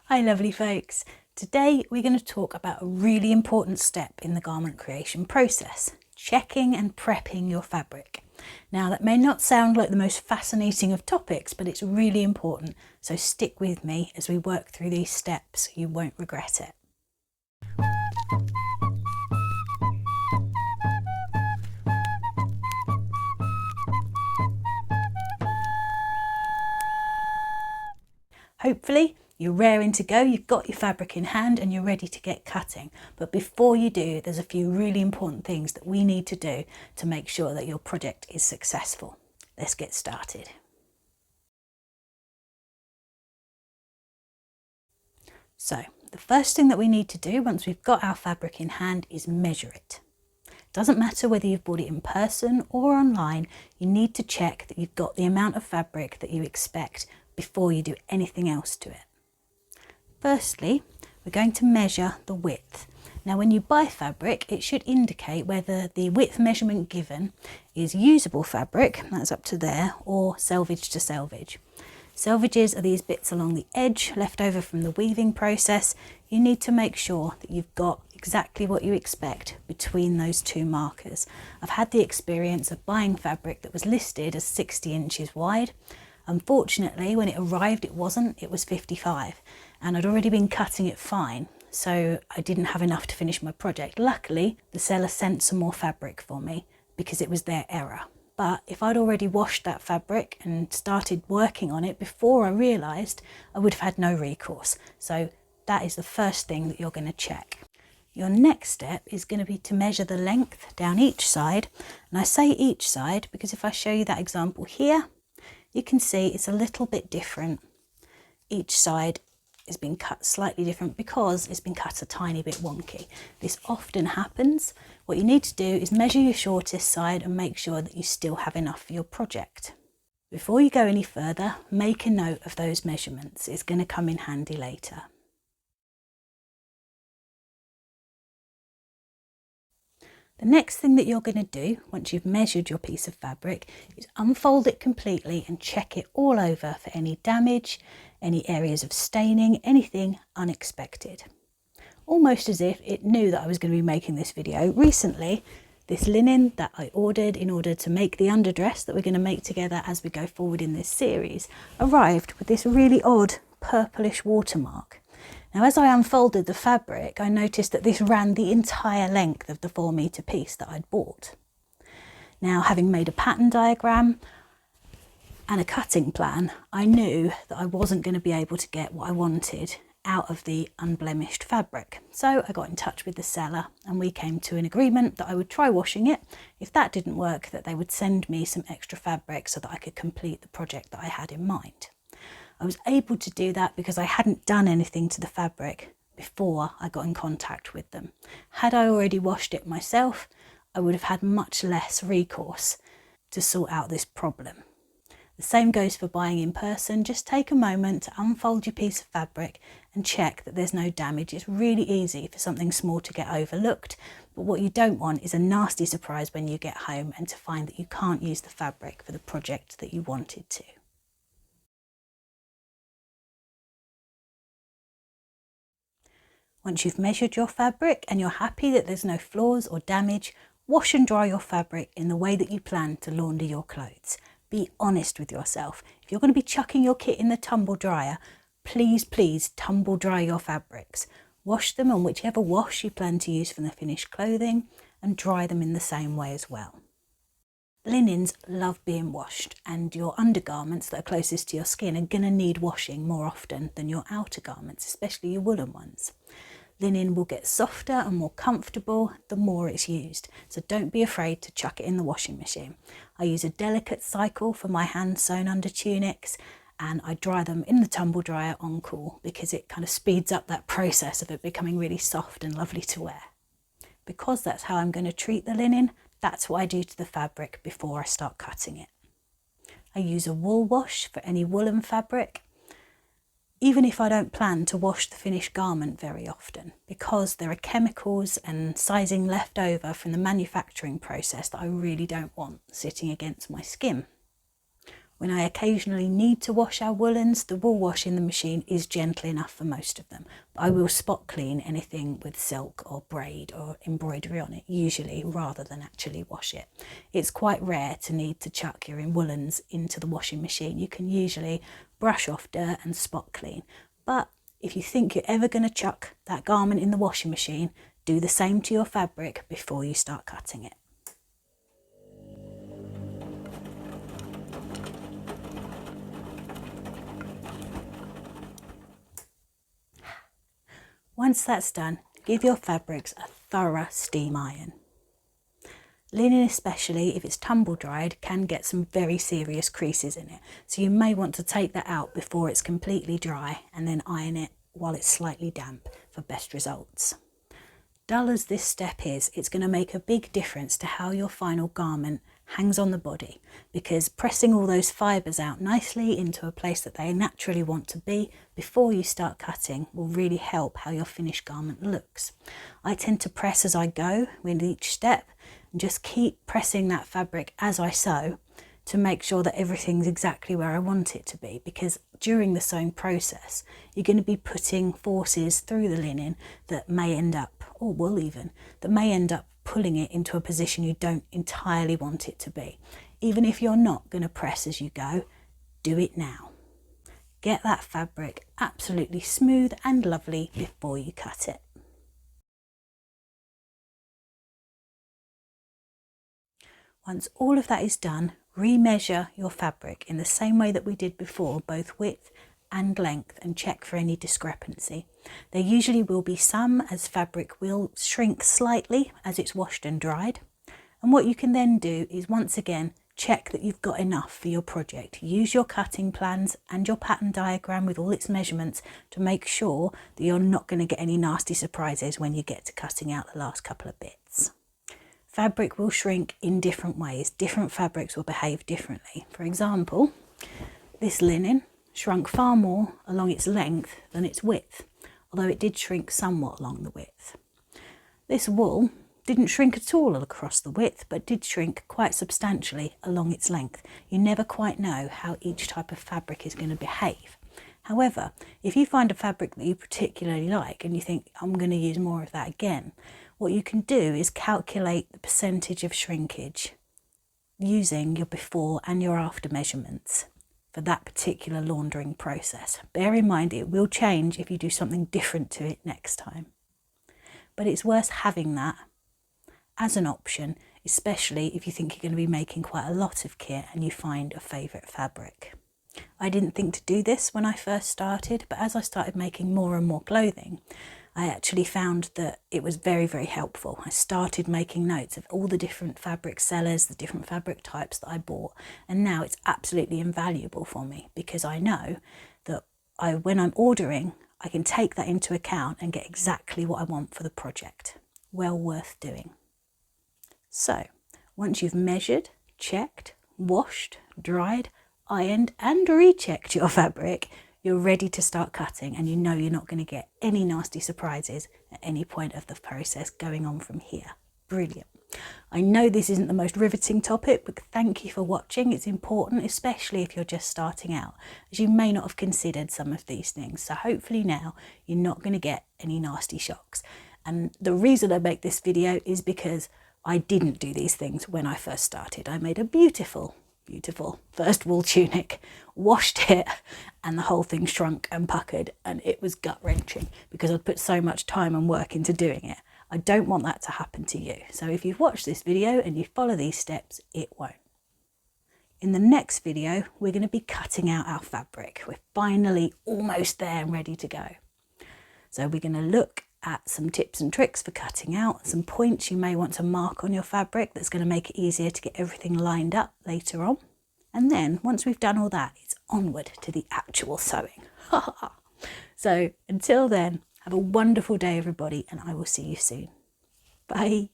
Hi lovely folks. Today we're going to talk about a really important step in the garment creation process, checking and prepping your fabric. Now that may not sound like the most fascinating of topics, but it's really important, so stick with me as we work through these steps. You won't regret it. Hopefully you're raring to go, you've got your fabric in hand and you're ready to get cutting. But before you do, there's a few really important things that we need to do to make sure that your project is successful. Let's get started. So the first thing that we need to do once we've got our fabric in hand is measure it. Doesn't matter whether you've bought it in person or online, you need to check that you've got the amount of fabric that you expect before you do anything else to it. Firstly, we're going to measure the width. Now when you buy fabric, it should indicate whether the width measurement given is usable fabric, that's up to there, or selvage to selvage. Selvages are these bits along the edge left over from the weaving process. You need to make sure that you've got exactly what you expect between those two markers. I've had the experience of buying fabric that was listed as 60 inches wide. Unfortunately, when it arrived, it wasn't, it was 55, and I'd already been cutting it fine, so I didn't have enough to finish my project. Luckily, the seller sent some more fabric for me because it was their error. But if I'd already washed that fabric and started working on it before I realised, I would have had no recourse. So that is the first thing that you're going to check. Your next step is going to be to measure the length down each side. And I say each side because if I show you that example here, you can see it's a little bit different. Each side is being cut slightly different because it's been cut a tiny bit wonky. This often happens. What you need to do is measure your shortest side and make sure that you still have enough for your project. Before you go any further, make a note of those measurements. It's going to come in handy later. The next thing that you're going to do once you've measured your piece of fabric is unfold it completely and check it all over for any damage, any areas of staining, anything unexpected. Almost as if it knew that I was going to be making this video. Recently, this linen that I ordered in order to make the underdress that we're going to make together as we go forward in this series arrived with this really odd purplish watermark. Now as I unfolded the fabric, I noticed that this ran the entire length of the 4-metre piece that I'd bought. Now having made a pattern diagram and a cutting plan, I knew that I wasn't going to be able to get what I wanted out of the unblemished fabric. So I got in touch with the seller and we came to an agreement that I would try washing it. If that didn't work, that they would send me some extra fabric so that I could complete the project that I had in mind. I was able to do that because I hadn't done anything to the fabric before I got in contact with them. Had I already washed it myself, I would have had much less recourse to sort out this problem. The same goes for buying in person. Just take a moment to unfold your piece of fabric and check that there's no damage. It's really easy for something small to get overlooked, but what you don't want is a nasty surprise when you get home and to find that you can't use the fabric for the project that you wanted to. Once you've measured your fabric and you're happy that there's no flaws or damage, wash and dry your fabric in the way that you plan to launder your clothes. Be honest with yourself. If you're going to be chucking your kit in the tumble dryer, please tumble dry your fabrics. Wash them on whichever wash you plan to use for the finished clothing and dry them in the same way as well. Linens love being washed, and your undergarments that are closest to your skin are going to need washing more often than your outer garments, especially your woolen ones. Linen will get softer and more comfortable the more it's used, so don't be afraid to chuck it in the washing machine. I use a delicate cycle for my hand sewn under tunics and I dry them in the tumble dryer on cool because it kind of speeds up that process of it becoming really soft and lovely to wear. Because that's how I'm going to treat the linen, that's what I do to the fabric before I start cutting it. I use a wool wash for any woolen fabric, even if I don't plan to wash the finished garment very often, because there are chemicals and sizing left over from the manufacturing process that I really don't want sitting against my skin. When I occasionally need to wash our woolens, the wool wash in the machine is gentle enough for most of them. But I will spot clean anything with silk or braid or embroidery on it, usually, rather than actually wash it. It's quite rare to need to chuck your woolens into the washing machine. You can usually brush off dirt and spot clean. But if you think you're ever going to chuck that garment in the washing machine, do the same to your fabric before you start cutting it. Once that's done, give your fabrics a thorough steam iron. Linen, especially if it's tumble dried, can get some very serious creases in it, so you may want to take that out before it's completely dry and then iron it while it's slightly damp for best results. Dull as this step is, it's going to make a big difference to how your final garment hangs on the body, because pressing all those fibres out nicely into a place that they naturally want to be before you start cutting will really help how your finished garment looks. I tend to press as I go with each step and just keep pressing that fabric as I sew to make sure that everything's exactly where I want it to be, because during the sewing process you're going to be putting forces through the linen that may end up, or wool even, that may end up pulling it into a position you don't entirely want it to be. Even if you're not going to press as you go, do it now. Get that fabric absolutely smooth and lovely before you cut it. Once all of that is done, remeasure your fabric in the same way that we did before, both width and length, and check for any discrepancy. There usually will be some, as fabric will shrink slightly as it's washed and dried. And what you can then do is once again check that you've got enough for your project. Use your cutting plans and your pattern diagram with all its measurements to make sure that you're not going to get any nasty surprises when you get to cutting out the last couple of bits. Fabric will shrink in different ways. Different fabrics will behave differently. For example, this linen shrunk far more along its length than its width, although it did shrink somewhat along the width. This wool didn't shrink at all across the width, but did shrink quite substantially along its length. You never quite know how each type of fabric is going to behave. However, if you find a fabric that you particularly like and you think, I'm going to use more of that again, what you can do is calculate the percentage of shrinkage using your before and your after measurements for that particular laundering process. Bear in mind it will change if you do something different to it next time. But it's worth having that as an option, especially if you think you're going to be making quite a lot of kit and you find a favourite fabric. I didn't think to do this when I first started, but as I started making more and more clothing, I actually found that it was very, very helpful. I started making notes of all the different fabric sellers, the different fabric types that I bought, and now it's absolutely invaluable for me because I know that when I'm ordering, I can take that into account and get exactly what I want for the project. Well worth doing. So, once you've measured, checked, washed, dried, ironed and rechecked your fabric, you're ready to start cutting, and you know you're not going to get any nasty surprises at any point of the process going on from here. Brilliant. I know this isn't the most riveting topic, but thank you for watching. It's important, especially if you're just starting out, as you may not have considered some of these things. So hopefully now you're not going to get any nasty shocks. And the reason I make this video is because I didn't do these things when I first started. I made a beautiful first wool tunic, washed it, and the whole thing shrunk and puckered, and it was gut-wrenching because I'd put so much time and work into doing it. I don't want that to happen to you. So if you've watched this video and you follow these steps, it won't. In the next video, we're going to be cutting out our fabric. We're finally almost there and ready to go. So we're going to look at some tips and tricks for cutting out, some points you may want to mark on your fabric that's going to make it easier to get everything lined up later on. And then once we've done all that, it's onward to the actual sewing. So until then, have a wonderful day everybody, and I will see you soon. Bye.